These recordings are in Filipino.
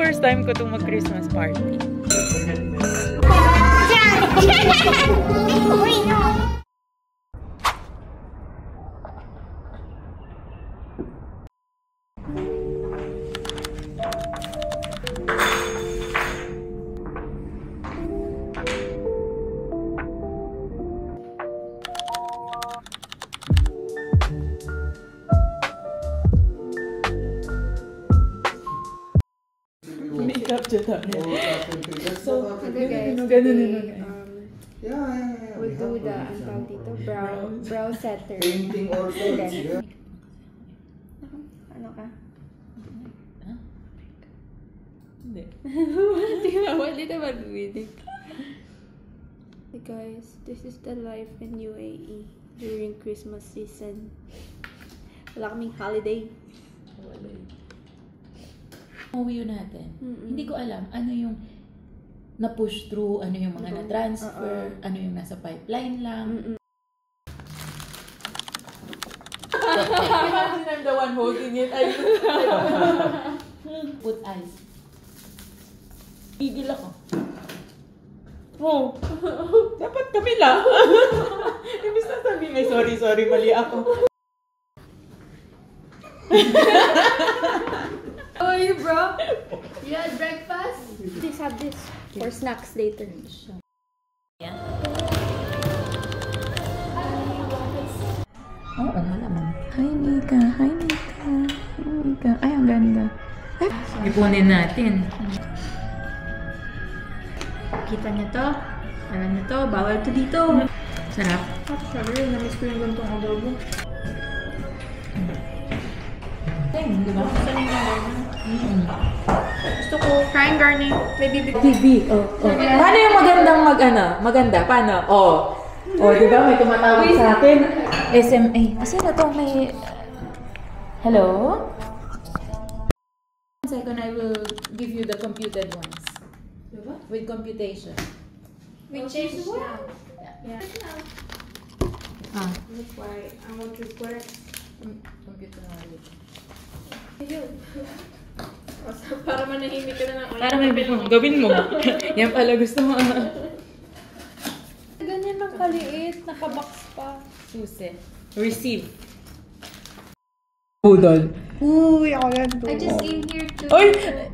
first time ko itong mag-Christmas party. Makeup siya tayo. So, ganun. We'll do the, brow setter. Painting also. Ano ka? Hindi. Hindi na mag-video. Hey guys, this is the life in UAE during Christmas season. Wala kaming holiday. Uwi natin. Hindi ko alam ano yung na-push through, ano yung mga na-transfer, ano yung nasa pipeline lang. Imagine I'm the one holding it. Put ice. Igil ako. Oh, dapat kami lang. Ibig na sabihin, ay sorry, mali ako. How are you, bro? You had breakfast? Please have this for snacks later. Yeah. Oo, naman. Hi, Nika. Ay, ang ganda. Ay, ipunin natin. Kita niyo to? Alam niyo to? Bawal to dito. Sarap. Sabi, namiss ko yung gantong adobo. Di ba? Gusto ko frying garnish. Maybe TV. Paano yung maganda? Paano? Di ba? May tumatawag sa akin. SMA. Kasi na to may... Hello? 1 second, I will give you the computed ones. With computation. Which is what? Yeah. That's why I want to work. Computer knowledge. Para manahimik ka na ng Para may gawin mo. Yan pala gusto mo. Ganyan lang kaliit. Nakabox pa. Susi. Receive. Budol. Uy, ako yan to. I just came here to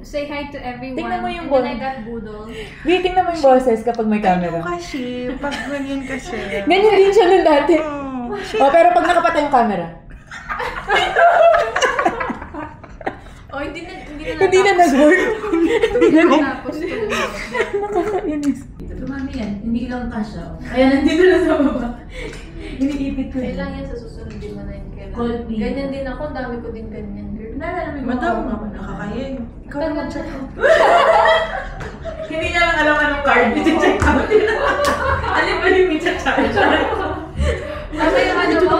say hi to everyone. Tingnan mo yung and then I got budol. Tingnan mo yung boses kapag may camera. Kasi, pag ganyan kasi. Ganyan din siya nun dati. Pero pag nakapatay yung camera. Hindi na nag-work. Tapos Nakakainis. Tumami yan. Hindi lang kasha. Kaya nandito na sa baba. Iniipit ko. kailangan yan sa susunod din mo na yung Cold beer. Ganyan din ako. Dami ko din ganyan. Naalala mo yung Madam, nakakaya yun. Ikaw naman siya. Hindi niya lang alam anong card. I-check out nila. Alam ba yung i-check out? Tama yung ano mo?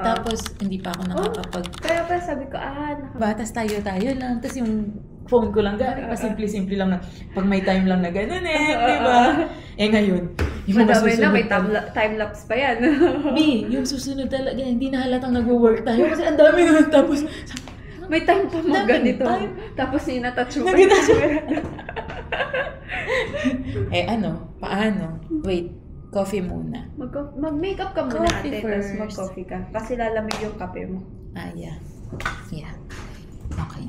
Tapos, hindi pa ako nakakapag... Kaya pa sabi ko, Batas tayo lang. Tapos yung phone ko lang, simple-simple lang na pag may time lang na ganun di ba? Ngayon, yung mga susunod. may time-lapse pa yan. Yung susunod talaga, hindi na halatang nag-work tayo kasi ang dami naman. Tapos, may time pa ganito. Tapos yung natouch mo. Paano? Wait. Coffee muna. Mag-makeup ka muna Coffee ate, first. tapos mag-coffee ka. Kasi lalamig yung kape mo. Yeah. Okay.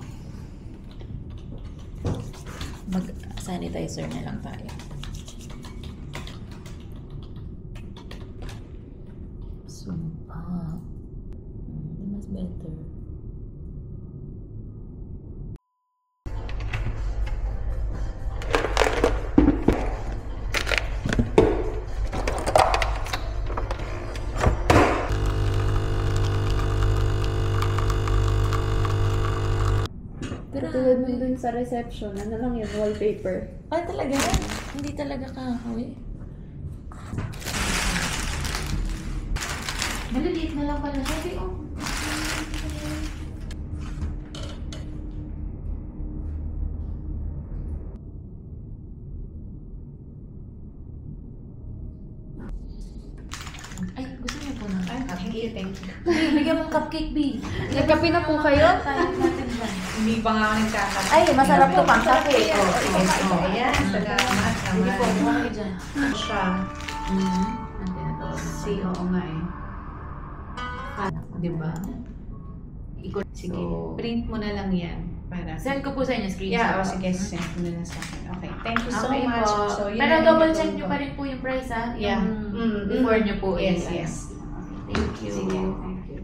mag-sanitizer na lang tayo. Sumpa. Mas better. Tulad mo dun sa reception, ano lang yun, wallpaper. Ah, talaga? Hindi talaga kahoy. Maliliit na lang pala siya. Oh. Ay, gusto niyo po ng cupcake? Thank you. Bigyan mong cupcake, B. Nagkape na po kayo? Tayo natin dyan. Hindi pa nga nagkakape. Ay, masarap to pang cupcake. Ayan, salamat Sige po, naman. buwan kayo dyan. Siya. Ang tinatawag na Si, oo nga eh. Diba? Sige, So, print mo na lang yan. Para. send ko po sa inyo screenshot. Yeah, sige, send mo na lang sa akin. Okay, thank you so Okay much. po. So, yun Pero ang double itutuloy check ko. nyo pa rin po yung price, ha? Yeah. Yung before nyo po. Yes, i- yes. Thank you. Sige, thank you.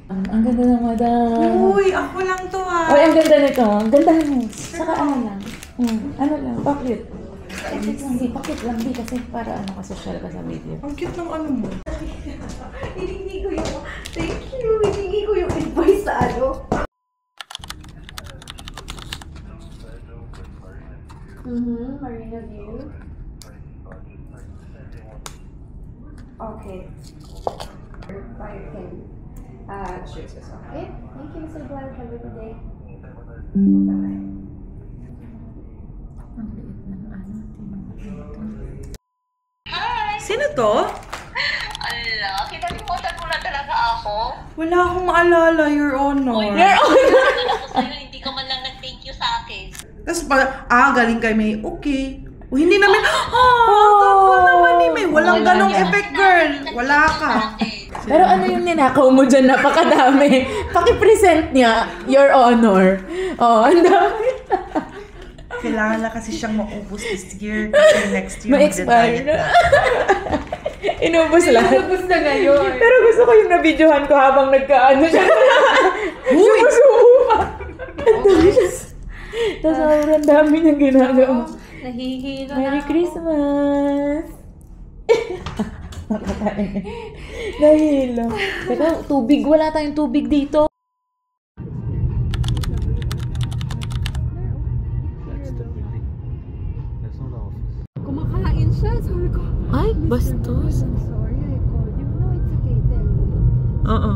Ang ganda ng madam. Uy, ako lang to Ay, ang ganda nito. Ang ganda mo. Saka ano lang. Ano lang, pakit. Pakit lang, di. Pakit lang, di. Kasi para ano ka, social ka sa video. Ang cute ng ano mo. Hiningi ko yung, thank you, hiningi ko yung advice sa ano. Marina View. Okay. Fire can choose this one. Okay, thank you, Mr. Blair. Have a good day. Bye-bye. Ang liit ng ano, tinatawag. Sino to? Ala, kinalimutan mo na talaga ako. Wala akong maalala, Your Honor. Ako sa'yo, hindi ka man lang nag-thank you sa akin. Tapos galing kay May, okay. O, hindi namin, thoughtful naman ni May. Walang ganong effect, girl. Wala ka. Pero ano yung ninakaw mo dyan? Napakadami. Paki-present niya, Your Honor. Oh, ang dami. Kailangan na kasi siyang maubos this year. Kasi next year, Ma-expire na. Inubos lahat. Tapos na ngayon. Pero gusto ko yung na-videohan ko habang nagkaano siya. Sumusubo pa. Tapos sobrang dami niyang ginagawa. Nahihilo Merry Christmas! Nahilo. Teka, tubig. Wala tayong tubig dito. Kumakain siya. Sabi ko, Ay, bastos. I'm sorry, I called you. No, it's okay. Tell me. Oo.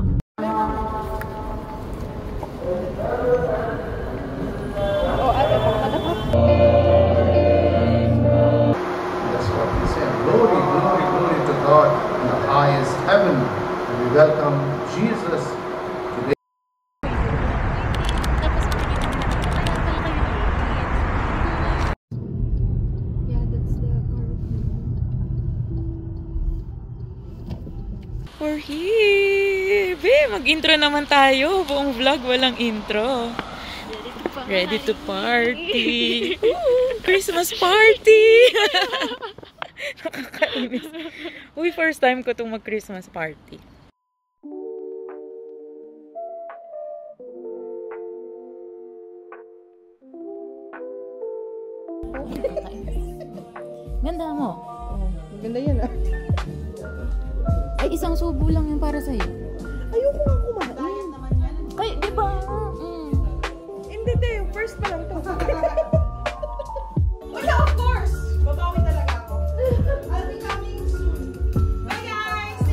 That's what he said. Glory, glory, glory to God in the highest heaven. And we welcome Jesus today. Yeah, that's the car. We're here! Be, mag-intro naman tayo. Buong vlog, walang intro. Ready to party! Woo! Christmas party! Nakakainis. Uy, first time ko itong mag-Christmas party. Ganda mo. Ganda yan ah. Ay, isang subo lang yung para sa'yo. Ayoko nga kumain. Ay, di ba? Hindi, yung first pa lang to. Wala, of course! Babawi talaga ako. I'll be coming soon. Bye guys!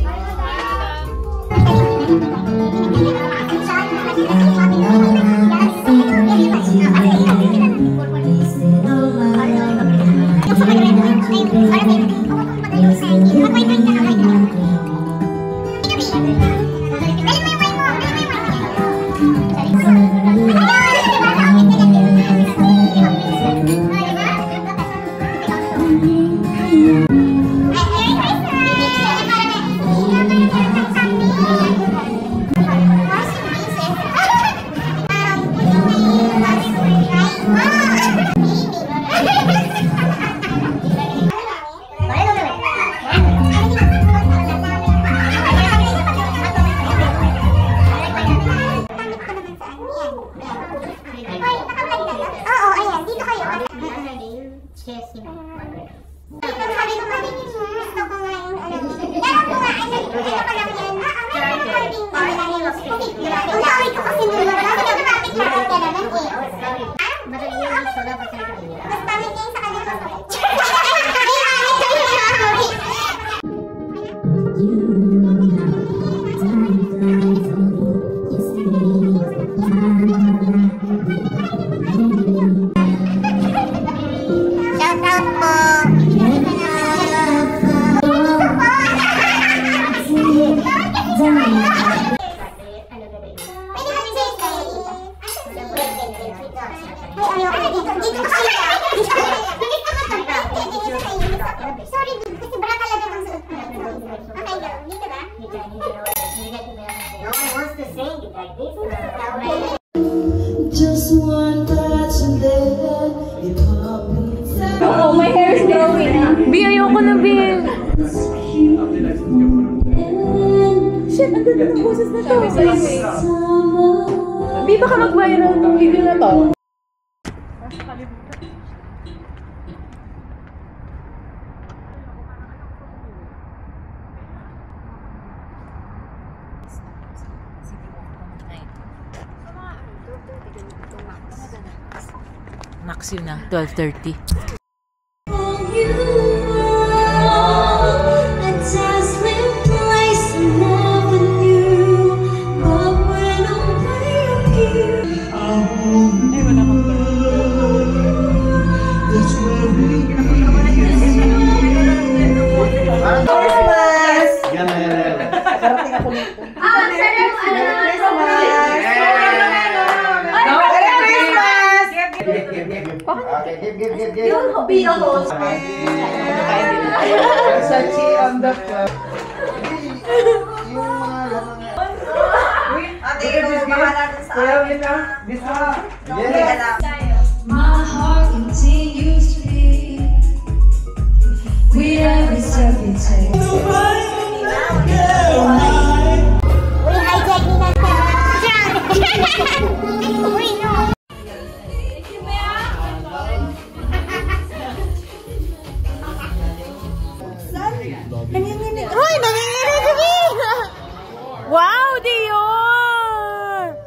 Wow! Sabi ko nga din yung gusto ko nga yung alam mo. Pero ko nga, ano ko lang yan. Ang tawag ko kasi nung wala. Kapit na ako naman eh. Madali yun yung soda pa sa kanila. Mas pamit kayo sa kanila. Sorry, dude. Kasi baka talaga ang suot ko. Okay, girl. Dito ba? No one wants to sing it like this. Just one touch and then it happens. Oh, my hair is growing. Bi, ayoko na, Bi. Shit, ang ganda ng boses na to. Bi, baka mag-viral tong video na to. Max yun na, 12:30. Be a host. Sachi on the floor. My heart continues to beat with every step you take. Uy, hijack ni Uy, no. Hoy, nanginginig kami! Wow, Dior!